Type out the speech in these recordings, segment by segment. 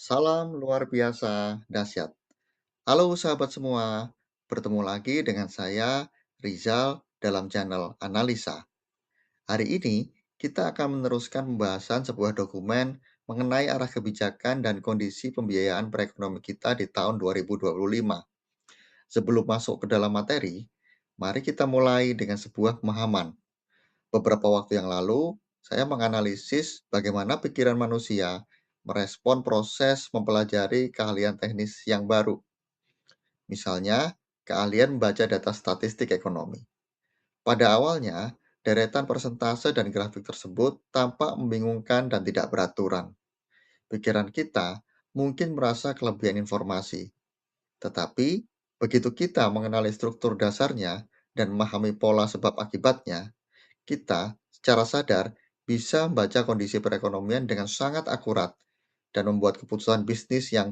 Salam luar biasa dahsyat. Halo sahabat semua, bertemu lagi dengan saya Rizal dalam channel Analisa. Hari ini kita akan meneruskan pembahasan sebuah dokumen mengenai arah kebijakan dan kondisi pembiayaan perekonomian kita di tahun 2025. Sebelum masuk ke dalam materi, mari kita mulai dengan sebuah pemahaman. Beberapa waktu yang lalu, saya menganalisis bagaimana pikiran manusia merespon proses mempelajari keahlian teknis yang baru. Misalnya, keahlian membaca data statistik ekonomi. Pada awalnya, deretan persentase dan grafik tersebut tampak membingungkan dan tidak beraturan. Pikiran kita mungkin merasa kelebihan informasi, tetapi begitu kita mengenali struktur dasarnya dan memahami pola sebab akibatnya, kita secara sadar bisa membaca kondisi perekonomian dengan sangat akurat dan membuat keputusan bisnis yang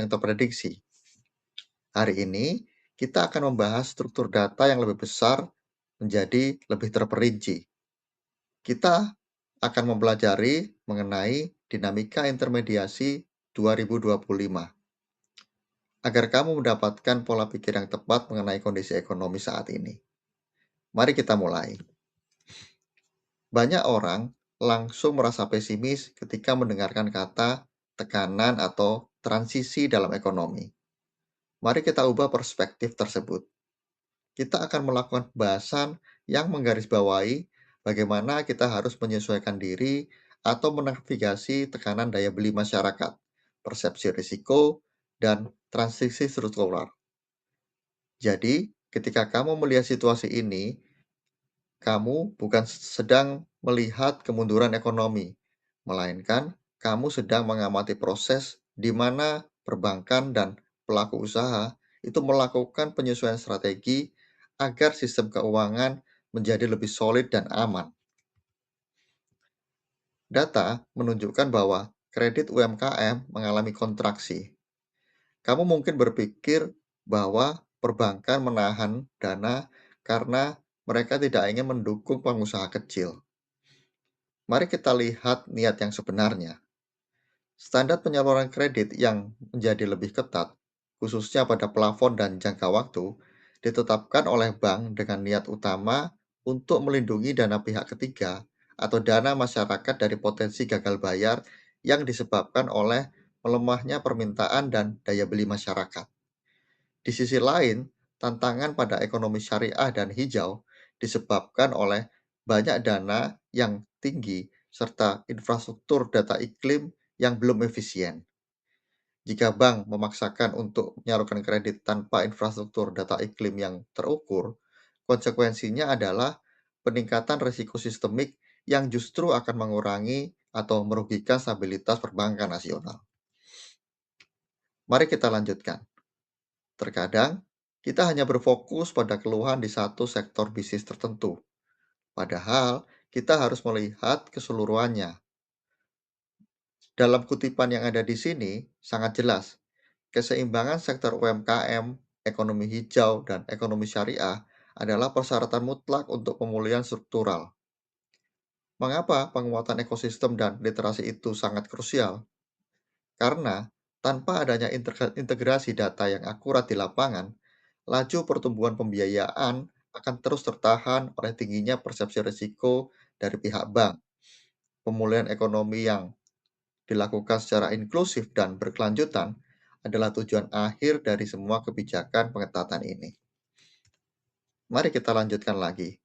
terprediksi. Hari ini, kita akan membahas struktur data yang lebih besar menjadi lebih terperinci. Kita akan mempelajari mengenai dinamika intermediasi 2025 agar kamu mendapatkan pola pikir yang tepat mengenai kondisi ekonomi saat ini. Mari kita mulai. Banyak orang langsung merasa pesimis ketika mendengarkan kata tekanan atau transisi dalam ekonomi. Mari kita ubah perspektif tersebut. Kita akan melakukan pembahasan yang menggarisbawahi bagaimana kita harus menyesuaikan diri atau menavigasi tekanan daya beli masyarakat, persepsi risiko, dan transisi struktural. Jadi, ketika kamu melihat situasi ini, kamu bukan sedang melihat kemunduran ekonomi, melainkan kamu sedang mengamati proses di mana perbankan dan pelaku usaha itu melakukan penyesuaian strategi agar sistem keuangan menjadi lebih solid dan aman. Data menunjukkan bahwa kredit UMKM mengalami kontraksi. Kamu mungkin berpikir bahwa perbankan menahan dana karena mereka tidak ingin mendukung pengusaha kecil. Mari kita lihat niat yang sebenarnya. Standar penyaluran kredit yang menjadi lebih ketat, khususnya pada plafon dan jangka waktu, ditetapkan oleh bank dengan niat utama untuk melindungi dana pihak ketiga atau dana masyarakat dari potensi gagal bayar yang disebabkan oleh melemahnya permintaan dan daya beli masyarakat. Di sisi lain, tantangan pada ekonomi syariah dan hijau disebabkan oleh banyak dana yang tinggi serta infrastruktur data iklim yang belum efisien. Jika bank memaksakan untuk menyalurkan kredit tanpa infrastruktur data iklim yang terukur, konsekuensinya adalah peningkatan risiko sistemik yang justru akan mengurangi atau merugikan stabilitas perbankan nasional. Mari kita lanjutkan. Terkadang, kita hanya berfokus pada keluhan di satu sektor bisnis tertentu, padahal kita harus melihat keseluruhannya. Dalam kutipan yang ada di sini, sangat jelas, keseimbangan sektor UMKM, ekonomi hijau, dan ekonomi syariah adalah persyaratan mutlak untuk pemulihan struktural. Mengapa penguatan ekosistem dan literasi itu sangat krusial? Karena tanpa adanya integrasi data yang akurat di lapangan, laju pertumbuhan pembiayaan akan terus tertahan oleh tingginya persepsi risiko dari pihak bank. Pemulihan ekonomi yang dilakukan secara inklusif dan berkelanjutan adalah tujuan akhir dari semua kebijakan pengetatan ini. Mari kita lanjutkan lagi.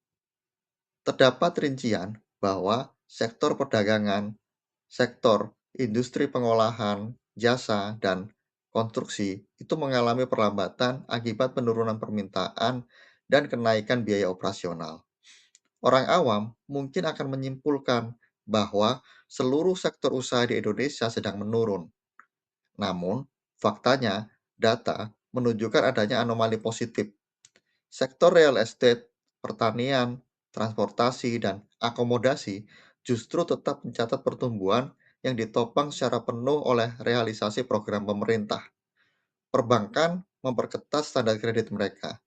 Terdapat rincian bahwa sektor perdagangan, sektor industri pengolahan, jasa, dan konstruksi itu mengalami perlambatan akibat penurunan permintaan dan kenaikan biaya operasional. Orang awam mungkin akan menyimpulkan bahwa seluruh sektor usaha di Indonesia sedang menurun. Namun, faktanya, data menunjukkan adanya anomali positif. Sektor real estate, pertanian, transportasi, dan akomodasi justru tetap mencatat pertumbuhan yang ditopang secara penuh oleh realisasi program pemerintah. Perbankan memperketat standar kredit mereka,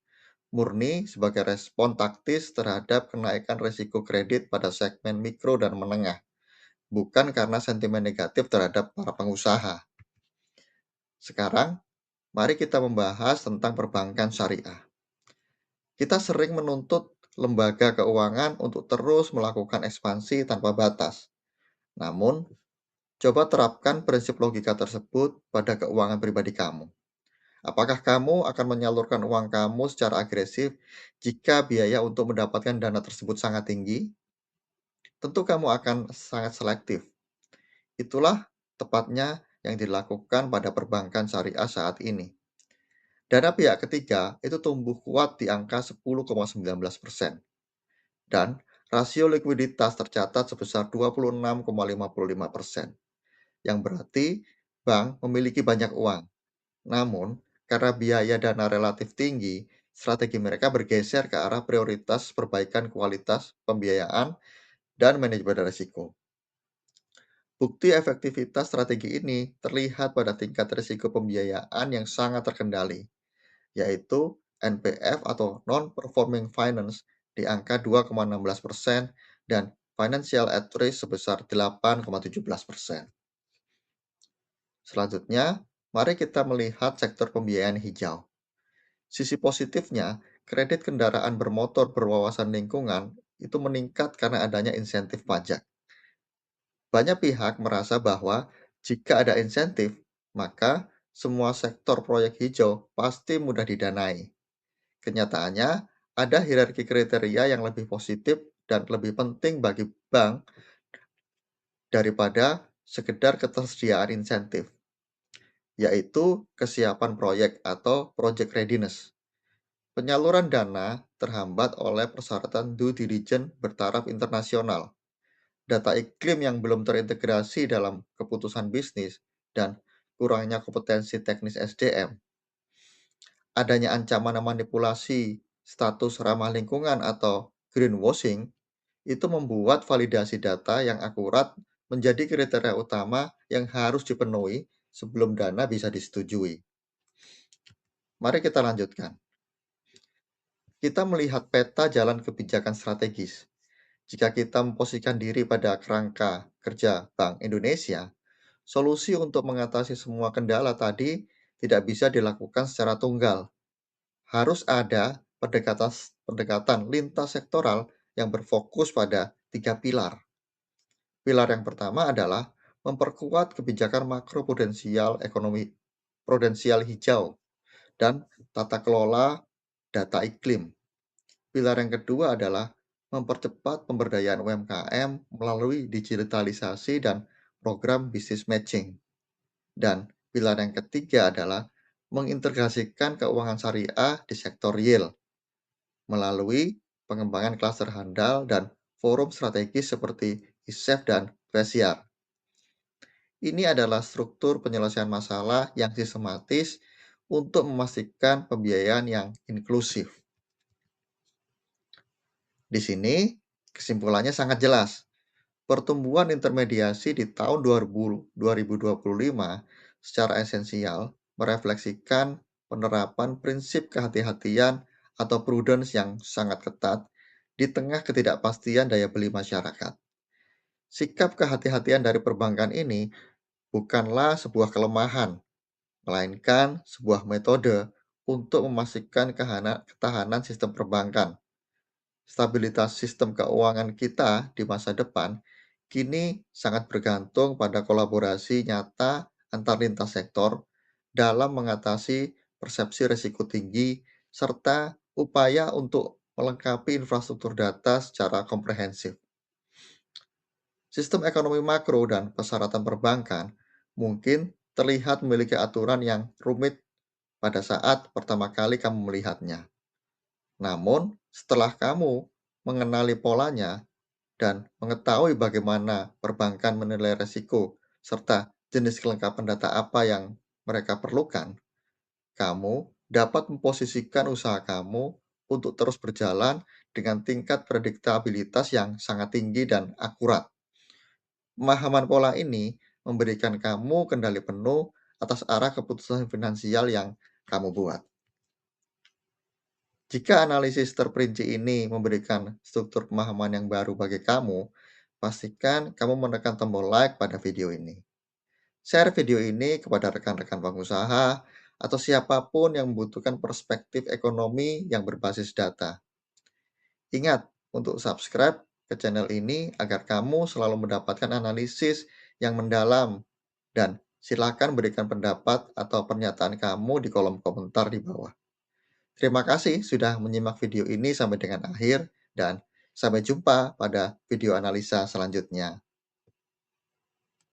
murni sebagai respon taktis terhadap kenaikan risiko kredit pada segmen mikro dan menengah, bukan karena sentimen negatif terhadap para pengusaha. Sekarang, mari kita membahas tentang perbankan syariah. Kita sering menuntut lembaga keuangan untuk terus melakukan ekspansi tanpa batas. Namun, coba terapkan prinsip logika tersebut pada keuangan pribadi kamu. Apakah kamu akan menyalurkan uang kamu secara agresif jika biaya untuk mendapatkan dana tersebut sangat tinggi? Tentu kamu akan sangat selektif. Itulah tepatnya yang dilakukan pada perbankan syariah saat ini. Dana pihak ketiga itu tumbuh kuat di angka 10,19% dan rasio likuiditas tercatat sebesar 26,55%, yang berarti bank memiliki banyak uang. Namun, karena biaya dana relatif tinggi, strategi mereka bergeser ke arah prioritas perbaikan kualitas pembiayaan dan manajemen risiko. Bukti efektivitas strategi ini terlihat pada tingkat risiko pembiayaan yang sangat terkendali, yaitu NPF atau Non-Performing Finance di angka 2,16% dan Financial at Risk sebesar 8,17%. Selanjutnya, mari kita melihat sektor pembiayaan hijau. Sisi positifnya, kredit kendaraan bermotor berwawasan lingkungan itu meningkat karena adanya insentif pajak. Banyak pihak merasa bahwa jika ada insentif, maka semua sektor proyek hijau pasti mudah didanai. Kenyataannya, ada hierarki kriteria yang lebih positif dan lebih penting bagi bank daripada sekedar ketersediaan insentif, yaitu kesiapan proyek atau project readiness. Penyaluran dana terhambat oleh persyaratan due diligence bertaraf internasional, data iklim yang belum terintegrasi dalam keputusan bisnis, dan kurangnya kompetensi teknis SDM. Adanya ancaman manipulasi status ramah lingkungan atau greenwashing itu membuat validasi data yang akurat menjadi kriteria utama yang harus dipenuhi sebelum dana bisa disetujui. Mari kita lanjutkan. Kita melihat peta jalan kebijakan strategis. Jika kita memposisikan diri pada kerangka kerja Bank Indonesia, solusi untuk mengatasi semua kendala tadi tidak bisa dilakukan secara tunggal. Harus ada pendekatan lintas sektoral yang berfokus pada 3 pilar. Pilar yang pertama adalah memperkuat kebijakan makroprudensial ekonomi prudensial hijau dan tata kelola data iklim. Pilar yang kedua adalah mempercepat pemberdayaan UMKM melalui digitalisasi dan program bisnis matching. Dan pilar yang ketiga adalah mengintegrasikan keuangan syariah di sektor real melalui pengembangan klaster handal dan forum strategis seperti ISEF dan Besiar. Ini adalah struktur penyelesaian masalah yang sistematis untuk memastikan pembiayaan yang inklusif. Di sini, kesimpulannya sangat jelas. Pertumbuhan intermediasi di tahun 2025 secara esensial merefleksikan penerapan prinsip kehati-hatian atau prudence yang sangat ketat di tengah ketidakpastian daya beli masyarakat. Sikap kehati-hatian dari perbankan ini bukanlah sebuah kelemahan, melainkan sebuah metode untuk memastikan ketahanan sistem perbankan. Stabilitas sistem keuangan kita di masa depan kini sangat bergantung pada kolaborasi nyata antar lintas sektor dalam mengatasi persepsi risiko tinggi serta upaya untuk melengkapi infrastruktur data secara komprehensif. Sistem ekonomi makro dan persyaratan perbankan mungkin terlihat memiliki aturan yang rumit pada saat pertama kali kamu melihatnya. Namun, setelah kamu mengenali polanya dan mengetahui bagaimana perbankan menilai risiko serta jenis kelengkapan data apa yang mereka perlukan, kamu dapat memposisikan usaha kamu untuk terus berjalan dengan tingkat prediktabilitas yang sangat tinggi dan akurat. Pemahaman pola ini memberikan kamu kendali penuh atas arah keputusan finansial yang kamu buat. Jika analisis terperinci ini memberikan struktur pemahaman yang baru bagi kamu, pastikan kamu menekan tombol like pada video ini. Share video ini kepada rekan-rekan pengusaha atau siapapun yang membutuhkan perspektif ekonomi yang berbasis data. Ingat untuk subscribe ke channel ini agar kamu selalu mendapatkan analisis yang mendalam dan silakan berikan pendapat atau pernyataan kamu di kolom komentar di bawah. Terima kasih sudah menyimak video ini sampai dengan akhir dan sampai jumpa pada video analisa selanjutnya.